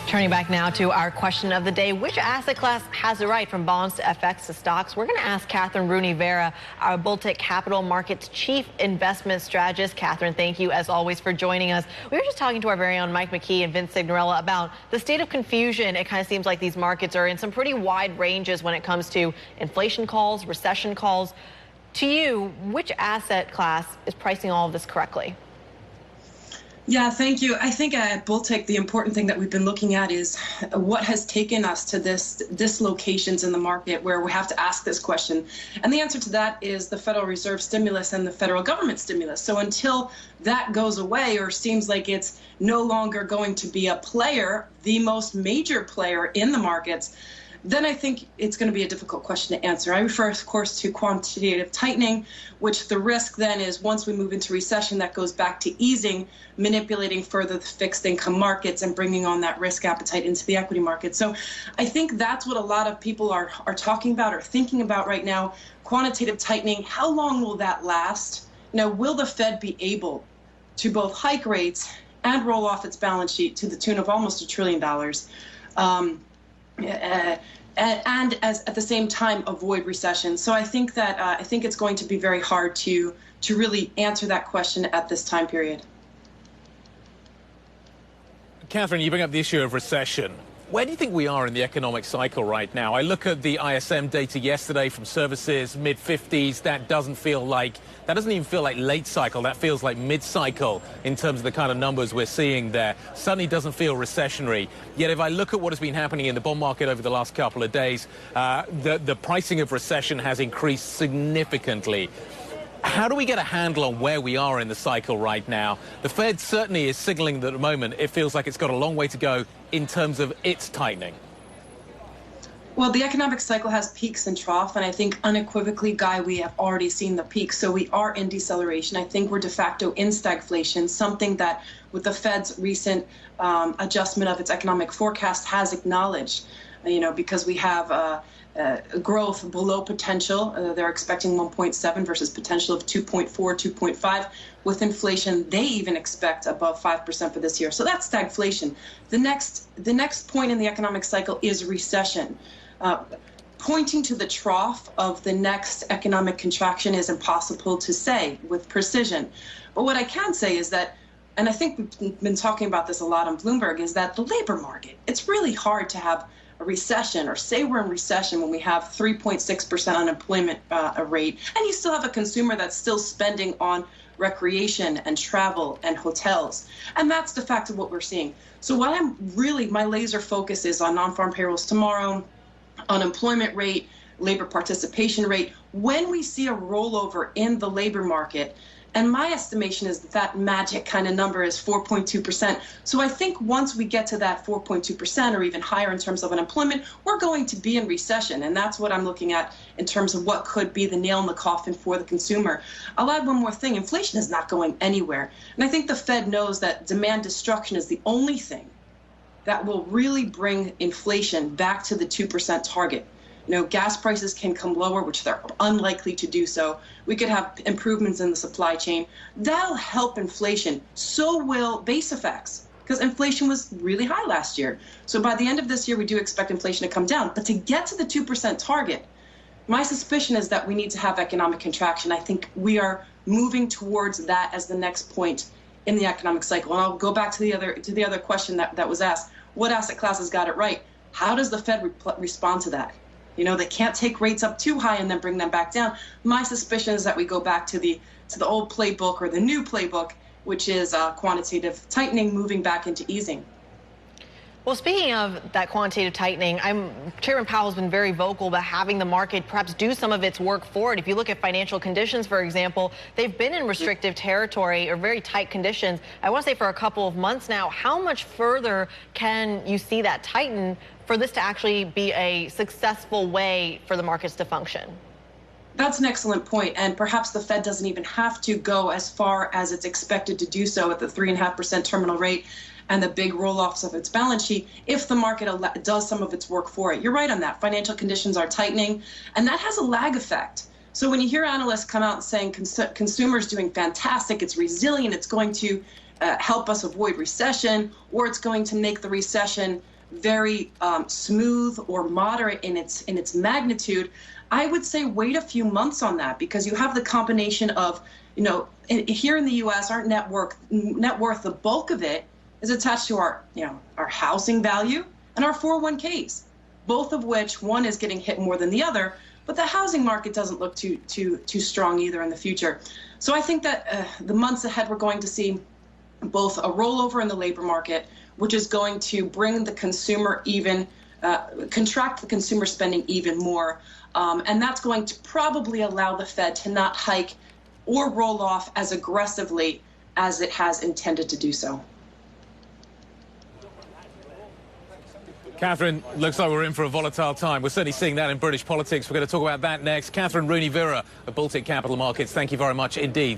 Turning back now to our question of the day, which asset class has the right from bonds to FX to stocks? We're going to ask Kathryn Rooney Vera, our Baltic Capital Markets Chief Investment Strategist. Kathryn, thank you as always for joining us. We were just talking to our very own Mike McKee and Vince Signorella about the state of confusion. It kind of seems like these markets are in some pretty wide ranges when it comes to inflation calls, recession calls. To you, which asset class is pricing all of this correctly? Yeah, thank you. I think at Baltic, the important thing that we've been looking at is what has taken us to this dislocations in the market where we have to ask this question. And the answer to that is the Federal Reserve stimulus and the federal government stimulus. So until that goes away or seems like it's no longer going to be a player, the most major player in the markets, then I think it's going to be a difficult question to answer. I refer, of course, to quantitative tightening, which the risk then is once we move into recession, that goes back to easing, manipulating further the fixed income markets and bringing on that risk appetite into the equity market. So I think that's what a lot of people are talking about or thinking about right now. Quantitative tightening, how long will that last? Now, will the Fed be able to both hike rates and roll off its balance sheet to the tune of almost $1 trillion? And at the same time avoid recession. So I think that I think it's going to be very hard to really answer that question at this time period. Kathryn, you bring up the issue of recession. Where do you think we are in the economic cycle right now? I look at the ISM data yesterday from services, mid-50s. That doesn't even feel like late cycle. That feels like mid-cycle in terms of the kind of numbers we're seeing there. Suddenly doesn't feel recessionary. Yet if I look at what has been happening in the bond market over the last couple of days, the pricing of recession has increased significantly. How do we get a handle on where we are in the cycle right now? The Fed certainly is signaling that at the moment it feels like it's got a long way to go in terms of its tightening. Well, the economic cycle has peaks and troughs, and I think unequivocally, Guy, we have already seen the peaks. So we are in deceleration. I think we're de facto in stagflation, something that with the Fed's recent adjustment of its economic forecast has acknowledged, because we have growth below potential. They're expecting 1.7 versus potential of 2.4, 2.5. With inflation, they even expect above 5% for this year. So that's stagflation. The next point in the economic cycle is recession. Pointing to the trough of the next economic contraction is impossible to say with precision. But what I can say is that, and I think we've been talking about this a lot on Bloomberg, is that the labor market, it's really hard to have a recession or say we're in recession when we have 3.6% unemployment rate, and you still have a consumer that's still spending on recreation and travel and hotels. And that's the fact of what we're seeing. So what my laser focus is on non-farm payrolls tomorrow, unemployment rate, labor participation rate. When we see a rollover in the labor market, and my estimation is that magic kind of number is 4.2%. So I think once we get to that 4.2% or even higher in terms of unemployment, we're going to be in recession. And that's what I'm looking at in terms of what could be the nail in the coffin for the consumer. I'll add one more thing. Inflation is not going anywhere. And I think the Fed knows that demand destruction is the only thing that will really bring inflation back to the 2% target. Gas prices can come lower, which they're unlikely to do so. We could have improvements in the supply chain. That'll help inflation. So will base effects, because inflation was really high last year. So by the end of this year, we do expect inflation to come down. But to get to the 2% target, my suspicion is that we need to have economic contraction. I think we are moving towards that as the next point in the economic cycle. And I'll go back to the other question that was asked. What asset classes got it right? How does the Fed respond to that? They can't take rates up too high and then bring them back down. My suspicion is that we go back to the old playbook or the new playbook, which is quantitative tightening, moving back into easing. Well, speaking of that quantitative tightening, Chairman Powell has been very vocal about having the market perhaps do some of its work for it. If you look at financial conditions, for example, they've been in restrictive territory or very tight conditions, I want to say for a couple of months now. How much further can you see that tighten for this to actually be a successful way for the markets to function? That's an excellent point, and perhaps the Fed doesn't even have to go as far as it's expected to do so at the 3.5% terminal rate and the big roll-offs of its balance sheet if the market does some of its work for it. You're right on that. Financial conditions are tightening, and that has a lag effect. So when you hear analysts come out saying consumers doing fantastic, it's resilient, it's going to help us avoid recession, or it's going to make the recession very smooth or moderate in its magnitude, I would say wait a few months on that, because you have the combination of, here in the U.S., our net worth, the bulk of it is attached to our housing value and our 401ks, both of which one is getting hit more than the other. But the housing market doesn't look too strong either in the future. So I think that the months ahead, we're going to see both a rollover in the labor market, which is going to bring the consumer contract the consumer spending even more. And that's going to probably allow the Fed to not hike or roll off as aggressively as it has intended to do so. Kathryn, looks like we're in for a volatile time. We're certainly seeing that in British politics. We're going to talk about that next. Kathryn Rooney Vera of Baltic Capital Markets, thank you very much indeed.